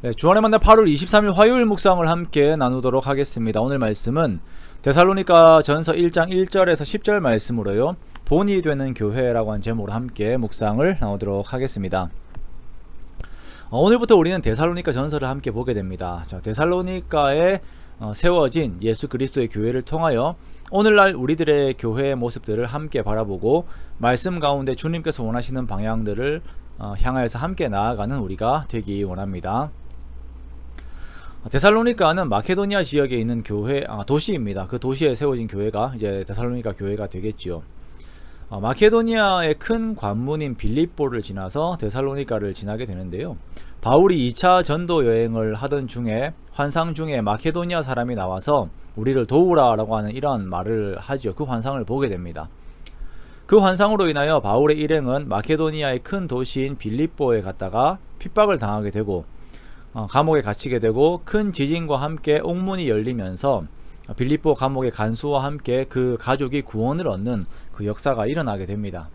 네, 주안의 만남 8월 23일 화요일 묵상을 함께 나누도록 하겠습니다. 오늘 말씀은 데살로니가 전서 1장 1절에서 10절 말씀으로요, 본이 되는 교회라고 한 제목으로 함께 묵상을 나누도록 하겠습니다. 오늘부터 우리는 데살로니가 전서를 함께 보게 됩니다. 자, 데살로니가에 세워진 예수 그리스도의 교회를 통하여 오늘날 우리들의 교회의 모습들을 함께 바라보고 말씀 가운데 주님께서 원하시는 방향들을 향하여서 함께 나아가는 우리가 되기 원합니다. 데살로니가는 마케도니아 지역에 있는 교회 도시입니다. 그 도시에 세워진 교회가 이제 데살로니가 교회가 되겠지요. 마케도니아의 큰 관문인 빌립보를 지나서 데살로니가를 지나게 되는데요. 바울이 2차 전도 여행을 하던 중에 환상 중에 마케도니아 사람이 나와서 우리를 도우라 라고 하는 이런 말을 하죠. 그 환상을 보게 됩니다. 그 환상으로 인하여 바울의 일행은 마케도니아의 큰 도시인 빌립보에 갔다가 핍박을 당하게 되고 감옥에 갇히게 되고, 큰 지진과 함께 옥문이 열리면서 빌립보 감옥의 간수와 함께 그 가족이 구원을 얻는 그 역사가 일어나게 됩니다.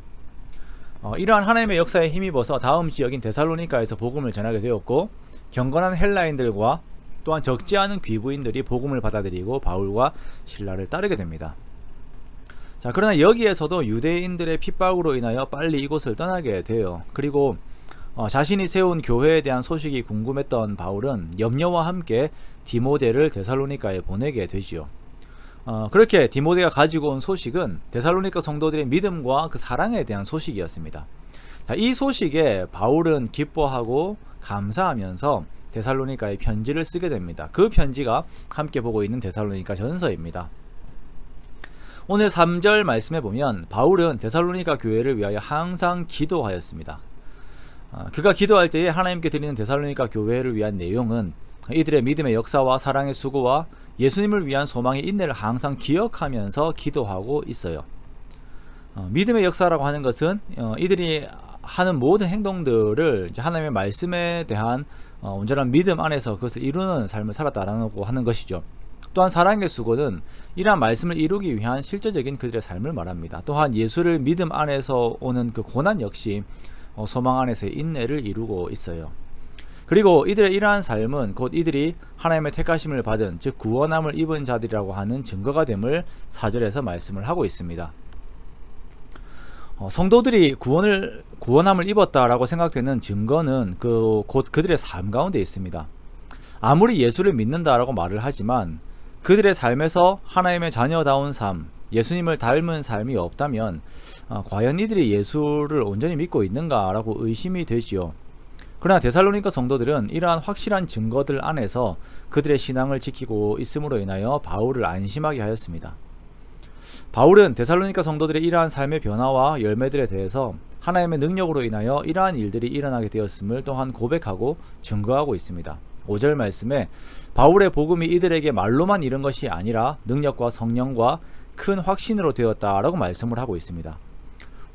이러한 하나님의 역사에 힘입어서 다음 지역인 데살로니가에서 복음을 전하게 되었고, 경건한 헬라인들과 또한 적지 않은 귀부인들이 복음을 받아들이고 바울과 실라를 따르게 됩니다. 자, 그러나 여기에서도 유대인들의 핍박으로 인하여 빨리 이곳을 떠나게 돼요. 그리고 자신이 세운 교회에 대한 소식이 궁금했던 바울은 염려와 함께 디모데를 데살로니가에 보내게 되지요. 그렇게 디모데가 가지고 온 소식은 데살로니가 성도들의 믿음과 그 사랑에 대한 소식이었습니다. 자, 이 소식에 바울은 기뻐하고 감사하면서 데살로니가에 편지를 쓰게 됩니다. 그 편지가 함께 보고 있는 데살로니가 전서입니다. 오늘 3절 말씀에 보면 바울은 데살로니가 교회를 위하여 항상 기도하였습니다. 그가 기도할 때에 하나님께 드리는 데살로니가 교회를 위한 내용은 이들의 믿음의 역사와 사랑의 수고와 예수님을 위한 소망의 인내를 항상 기억하면서 기도하고 있어요. 믿음의 역사라고 하는 것은 이들이 하는 모든 행동들을 하나님의 말씀에 대한 온전한 믿음 안에서 그것을 이루는 삶을 살았다라고 하는 것이죠. 또한 사랑의 수고는 이러한 말씀을 이루기 위한 실제적인 그들의 삶을 말합니다. 또한 예수를 믿음 안에서 오는 그 고난 역시 소망 안에서의 인내를 이루고 있어요. 그리고 이들의 이러한 삶은 곧 이들이 하나님의 택하심을 받은, 즉 구원함을 입은 자들이라고 하는 증거가 됨을 4절에서 말씀을 하고 있습니다. 성도들이 구원함을 입었다라고 생각되는 증거는 곧 그들의 삶 가운데 있습니다. 아무리 예수를 믿는다라고 말을 하지만 그들의 삶에서 하나님의 자녀다운 삶, 예수님을 닮은 삶이 없다면 과연 이들이 예수를 온전히 믿고 있는가라고 의심이 되지요. 그러나 데살로니가 성도들은 이러한 확실한 증거들 안에서 그들의 신앙을 지키고 있음으로 인하여 바울을 안심하게 하였습니다. 바울은 데살로니가 성도들의 이러한 삶의 변화와 열매들에 대해서 하나님의 능력으로 인하여 이러한 일들이 일어나게 되었음을 또한 고백하고 증거하고 있습니다. 5절 말씀에 바울의 복음이 이들에게 말로만 이른 것이 아니라 능력과 성령과 큰 확신으로 되었다라고 말씀을 하고 있습니다.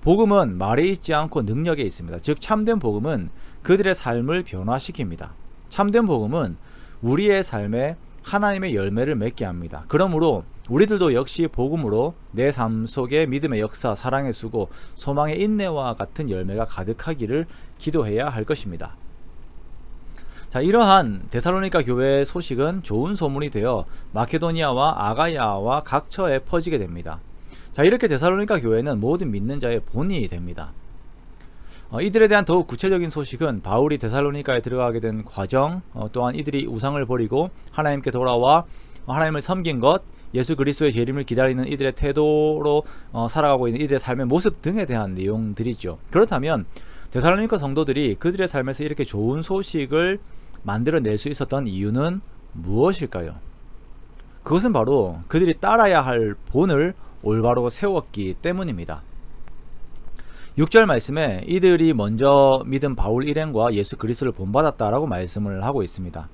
복음은 말에 있지 않고 능력에 있습니다. 즉 참된 복음은 그들의 삶을 변화시킵니다. 참된 복음은 우리의 삶에 하나님의 열매를 맺게 합니다. 그러므로 우리들도 역시 복음으로 내 삶 속에 믿음의 역사, 사랑의 수고, 소망의 인내와 같은 열매가 가득하기를 기도해야 할 것입니다. 자, 이러한 데살로니가 교회의 소식은 좋은 소문이 되어 마케도니아와 아가야와 각처에 퍼지게 됩니다. 자, 이렇게 데살로니가 교회는 모든 믿는 자의 본이 됩니다. 이들에 대한 더욱 구체적인 소식은 바울이 데살로니가에 들어가게 된 과정, 또한 이들이 우상을 버리고 하나님께 돌아와 하나님을 섬긴 것, 예수 그리스도의 재림을 기다리는 이들의 태도로 살아가고 있는 이들의 삶의 모습 등에 대한 내용들이죠. 그렇다면 데살로니가 성도들이 그들의 삶에서 이렇게 좋은 소식을 만들어낼 수 있었던 이유는 무엇일까요? 그것은 바로 그들이 따라야 할 본을 올바로 세웠기 때문입니다. 6절 말씀에 이들이 먼저 믿은 바울 일행과 예수 그리스도를 본받았다라고 말씀을 하고 있습니다.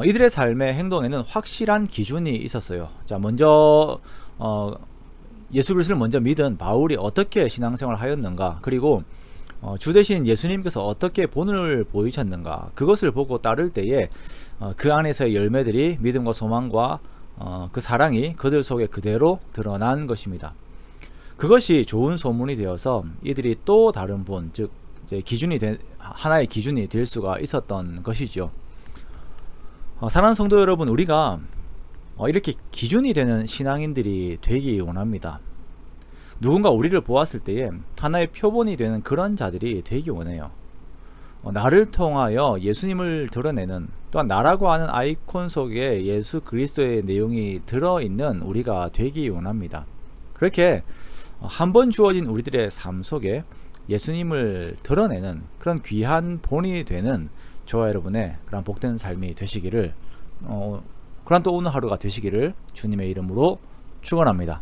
이들의 삶의 행동에는 확실한 기준이 있었어요. 자, 먼저 예수 그리스도를 먼저 믿은 바울이 어떻게 신앙생활을 하였는가, 그리고 주 되신 예수님께서 어떻게 본을 보이셨는가, 그것을 보고 따를 때에 그 안에서의 열매들이 믿음과 소망과 그 사랑이 그들 속에 그대로 드러난 것입니다. 그것이 좋은 소문이 되어서 이들이 또 다른 본, 즉 기준이 하나의 기준이 될 수가 있었던 것이죠. 사랑하는 성도 여러분, 우리가 이렇게 기준이 되는 신앙인들이 되기 원합니다. 누군가 우리를 보았을 때에 하나의 표본이 되는 그런 자들이 되기 원해요. 나를 통하여 예수님을 드러내는, 또한 나라고 하는 아이콘 속에 예수 그리스도의 내용이 들어있는 우리가 되기 원합니다. 그렇게 한 번 주어진 우리들의 삶 속에 예수님을 드러내는 그런 귀한 본이 되는 저와 여러분의 그런 복된 삶이 되시기를, 그런 또 오늘 하루가 되시기를 주님의 이름으로 축원합니다.